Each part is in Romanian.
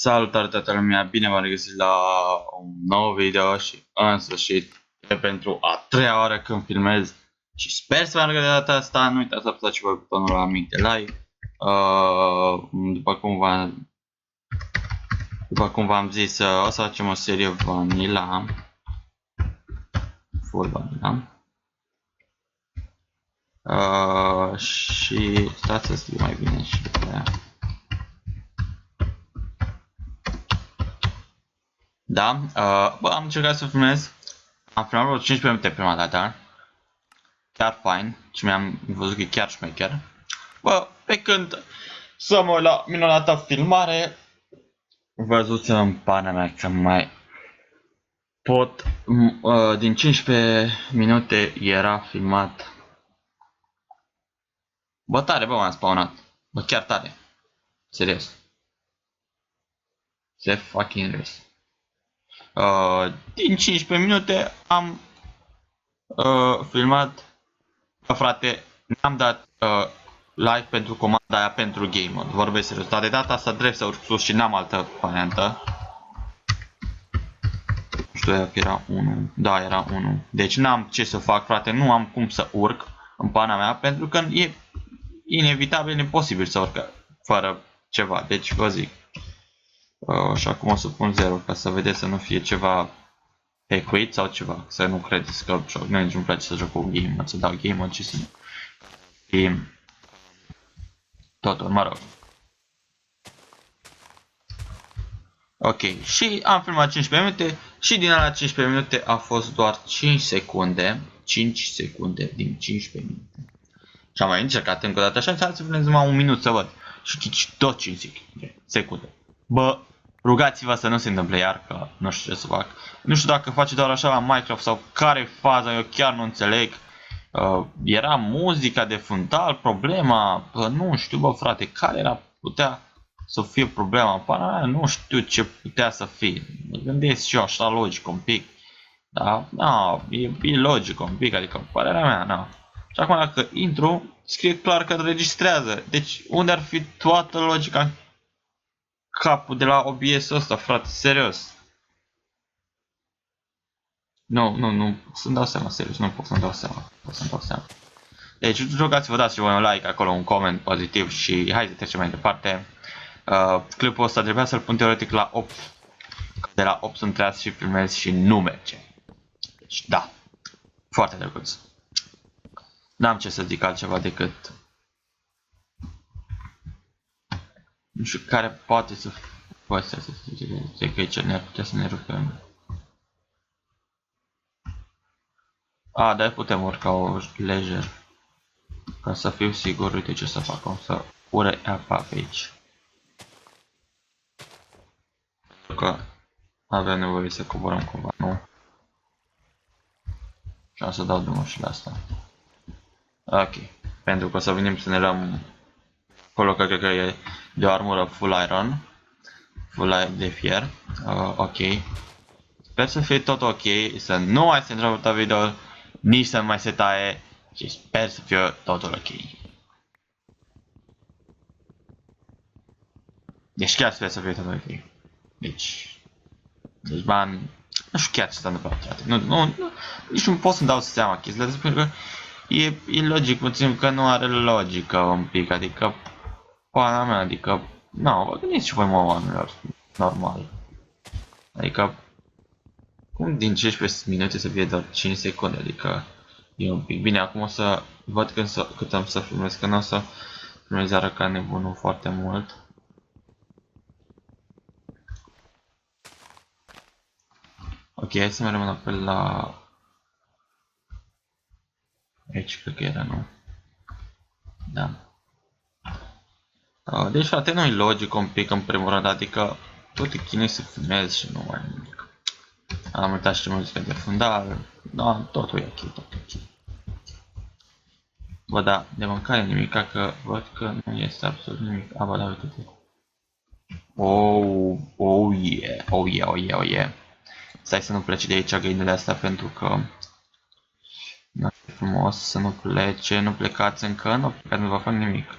Salutare toată lumea, bine v-am regăsit la un nou video și în sfârșit e pentru a treia oară când filmez și sper să vă arăt de data asta. Nu uitați să apăsați și voi butonul la mic de like. După cum v-am zis, o să facem o serie vanilla, full vanilla. Și stați să scriu mai bine și după aia. Da, am încercat să filmez, am filmat vreo 15 minute prima dată, chiar fain și mi-am văzut că e chiar șmecher. Pe când să mă uit la minunata filmare, văzut în pana mea că mai pot, din 15 minute era filmat. Tare, m-am spawnat, chiar tare, serios, se fucking serios. Din 15 minute am filmat, frate, n-am dat like pentru comanda aia pentru game mode, vorbesc serios, dar de data asta drept să urc sus și n-am altă variantă. Nu știu dacă era 1, da, era 1, deci n-am ce să fac, frate, nu am cum să urc în pana mea, pentru că e inevitabil, imposibil să urc fără ceva, deci vă zic. Și acum o să pun 0 ca să vedeți, să nu fie ceva pe quit sau ceva, să nu credeți că nu îmi place să joc cu game mode, să dau game mode și să fie totul, mă rog. Ok, și am filmat 15 minute și din alea 15 minute a fost doar 5 secunde, 5 secunde din 15 minute. Și am mai încercat încă o dată așa, să filmez numai un minut să văd. Și tot 5 secunde. Rugați-vă să nu se întâmple iar, că nu știu ce să fac. Nu știu dacă face doar așa la Minecraft sau care e faza, eu chiar nu înțeleg. Era muzica de fundal, problema, nu știu, frate, care era, putea să fie problema, pana mea, nu știu ce putea să fie. Mă gândesc și eu așa logic un pic. Da, e logic un pic, adică părerea mea, na. Și acum dacă intru, scrie clar că înregistrează. Deci unde ar fi toată logica în capul de la OBS-ul ăsta, frate, serios. Nu, să-mi dau seama, serios, nu pot să-mi dau seama. Deci, rugați-vă, dați și voi un like acolo, un coment pozitiv și hai să trecem mai departe. Clipul ăsta trebuia să-l pun teoretic la 8. De la 8 sunt treaz și filmez și nu merge. Deci, da, foarte drăguț. N-am ce să zic altceva decât... Nu știu care poate să... Poate să zic că aici ne-ar putea să ne rupem. Dar putem urca o lejer. Ca să fiu sigur, uite ce să fac, o să ură apa pe aici. Că avem nevoie să coborăm cumva, nu? Și o să dau drumul și la asta. Ok, pentru că o să venim să ne luăm acolo, că cred că e de o armură full iron, full de fier. Ok, sper să fie tot ok, să nu mai se întreabă video, nici să nu mai se taie și sper să fie totul ok. Deci chiar sper să fie totul ok. Deci man, nu știu chiar ce s-a întâmplat, frate. Nici nu pot să-mi dau seama chestiile astea, pentru că e logic, puțin că nu are logică un pic, adică pana mea, adică, vă gândiți și voi, mă, oamenilor, normal. Adică, cum din 15 minute să fie doar 5 secunde, adică e un pic. Bine, acum o să văd cât am să filmez, că nu o să filmez iară ca nebunul foarte mult. Ok, hai să mergem înapoi la... Aici cred că era, nu? Da. Deci, frate, nu-i logic un pic în primul rând, adică tot e chinui să filmez și nu mai nimic. Am uitat și muzica de fundal, totul e ok, totul e ok. Da, de mâncare nimic, că văd că nu este absolut nimic. Da, uite-te. Oh yeah. Stai să nu plece de aici găinile astea, pentru că nu e frumos să nu plece, nu plecați încă, nu vă fac nimic.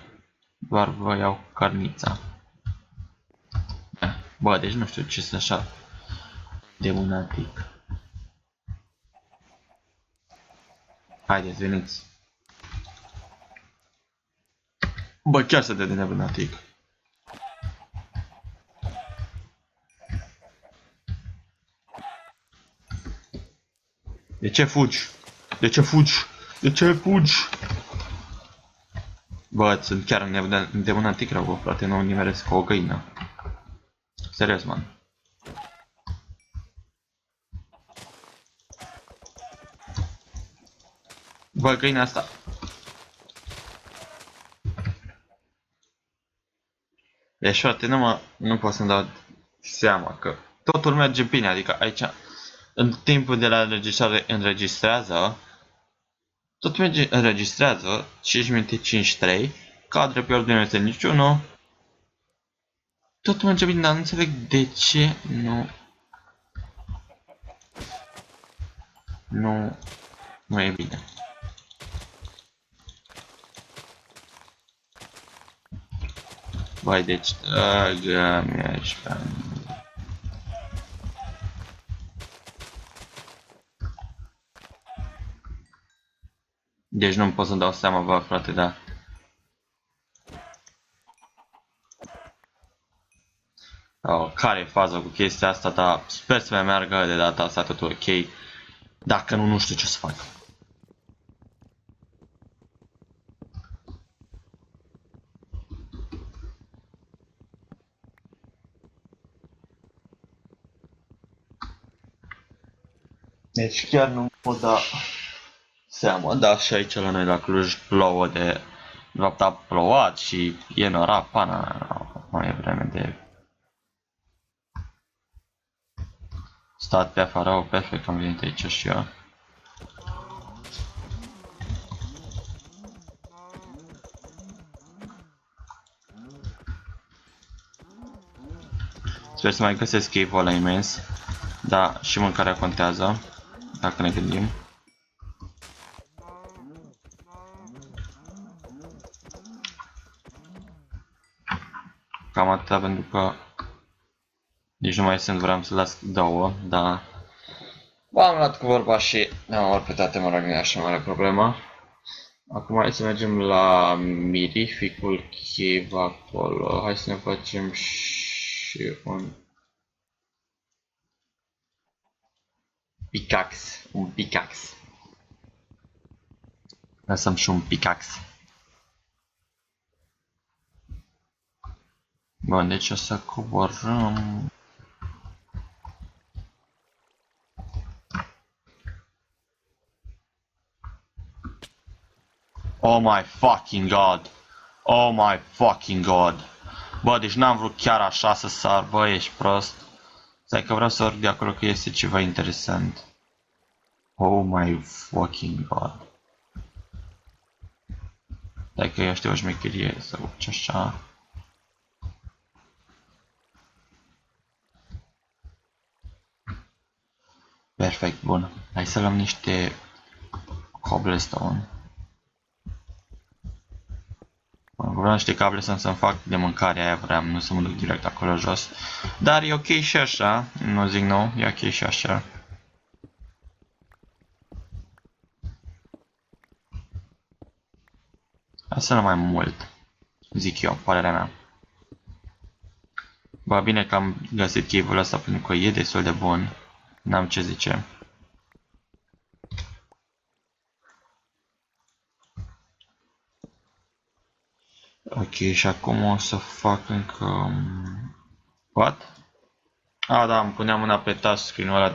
Doar vă iau carnița. Bă, deci nu știu ce sunt așa de lunatic. Haideți, veniți. Bă, chiar să de nebunatic. De ce fugi? De ce fugi? De ce fugi? Bă, sunt chiar nebunatic rău, bă, frate, nu nimeresc cu o găină. Serios, man. Bă, găina asta. Deci, frate, nu pot să-mi dau seama că totul merge bine, adică aici, în timpul de la înregistrează, tot merge, înregistrează, 5 minute 53, cadre pe ordine este niciunul, tot merge bine, dar nu înțeleg de ce nu e bine. Vai, deci, deci nu pot să-mi dau seama, bă, frate, da. Oh, care e faza cu chestia asta, dar sper să mai meargă de data asta totul ok. Dacă nu, nu știu ce să fac. Deci chiar nu pot da seama, da, și aici la noi la Cluj plouă de fapt a plouat și e nora, pana, nu e vreme de stat pe afară, oh, perfect, am venit aici și eu. Sper să mai găsesc cave-ul ăla imens, dar și mâncarea contează, dacă ne gândim. Cam atâta pentru că nici nu mai sunt, vreau să las două, dar am luat cu vorba și ne-am luat pe toate, mă rog, nu e așa mare problemă. Acum hai să mergem la mirificul cave acolo, hai să ne facem și un pickaxe. Lăsăm și un pickaxe. Bun, deci o să coborâm. Oh my fucking god! Oh my fucking god! Bă, deci n-am vrut chiar așa să sar, bă, ești prost. Stai că vreau să urc de acolo că este ceva interesant. Oh my fucking god. Stai că eu știu o șmecherie să urci așa. Perfect, bun. Hai să luăm niște cobblestone. Vreau niște cobblestone să-mi fac de mâncare, aia vreau, nu să mă duc direct acolo jos. Dar e ok și așa, nu zic nou, e ok și așa. Asta nu mai mult, zic eu, părerea mea. Ba bine că am găsit cave-ul ăsta pentru că e destul de bun, n-am ce zice. Ok, și acum o să fac încă... What? Ah, da, îmi puneam mâna pe touchscreen-ul ăla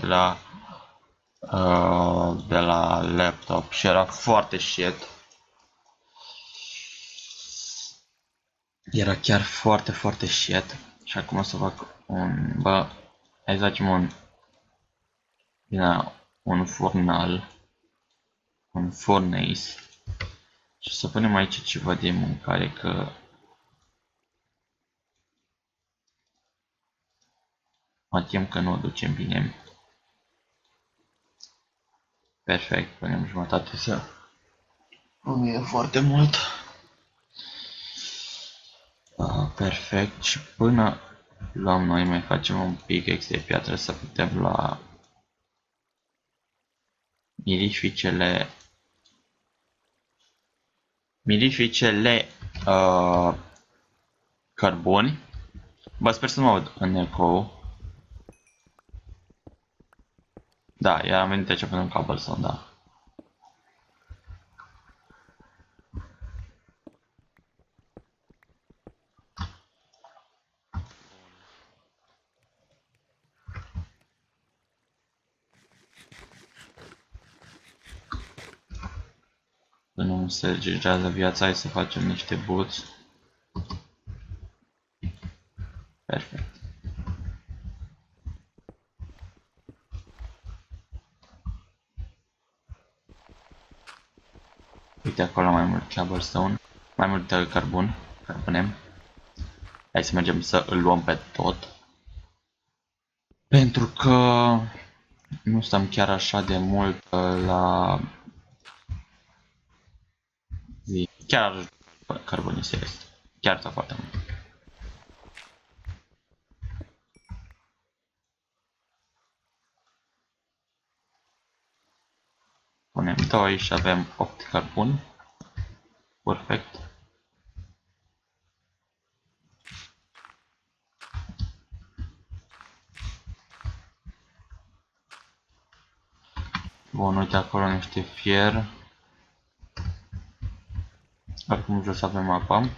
de la laptop și era foarte shit. Era chiar foarte, foarte shit. Și acum o să fac un... Bă, hai să facem un furnal. Un furnace. Și să punem aici ceva de mâncare că... Mă tem că nu o ducem bine. Perfect, punem jumătate să... Nu e foarte mult. Perfect, și până Luăm noi, mai facem un pic extra de piatră să putem lua mirificele cărbuni. Bă, sper să nu mă aud în eco. Da, iar am venit aici până în cobblestone, da. Până nu se registrează viața, hai să facem niște boots. Perfect. Uite acolo mai mult cobblestone, mai mult carbone. Hai să mergem să îl luăm pe tot. Pentru că nu stăm chiar așa de mult la zi. Chiar carbone serios. Chiar stau foarte mult. Punem 2 și avem 8 carboni. Perfect. Bun, uite acolo niște fier. Oricum jos avem apa.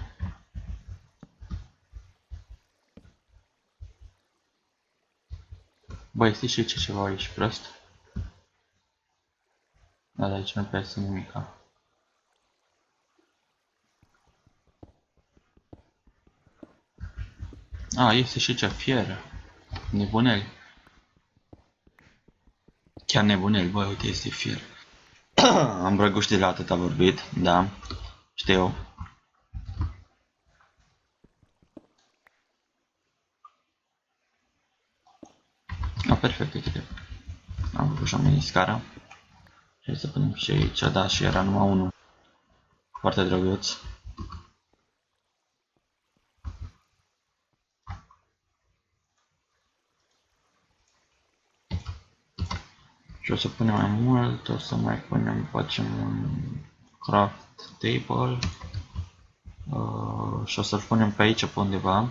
Băi, știi și ce ceva aici prost? Dar aici nu prea este nimica. A, este și ce fier. Nebunel. Chiar nebunel, băi, uite, este fier. Am brăguș de la atât a vorbit, da. Știu. Perfect, uite. Am făcut și am venit scara. Și să punem și aici, da, și era numai unul. Foarte drăguț. Și o să punem mai mult, o să mai punem, facem un craft table. Și o să-l punem pe aici, pe undeva.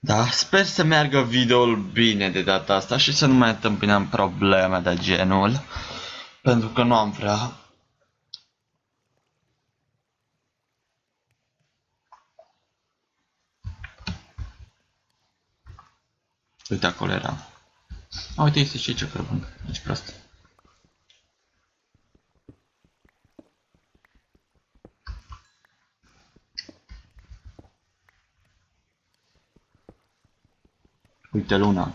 Da, sper să meargă videoul bine de data asta și să nu mai întâmpinăm probleme de genul. Pentru că nu am vrea. Uite, acolo era. A, uite, este și ce cărbun. Ești prost. Uite luna.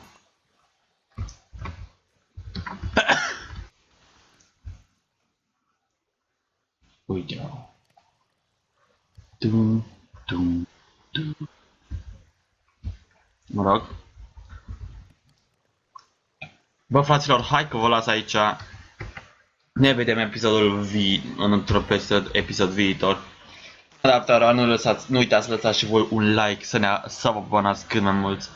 Uite-o. Tum, tum, tum. Mă rog. Bă, fraților, hai că vă las aici. Ne vedem într-un episod viitor. Adaptarea, nu uitați să lăsați și voi un like, să vă abonați cât mai mulți.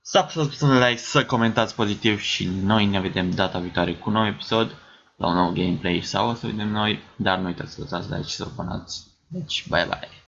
Să apăsați un like, să comentați pozitiv și noi ne vedem data viitoare cu un nou episod, la un nou gameplay sau o să vedem noi, dar nu uitați să lăsați like și să vă abonați. Deci, bye bye!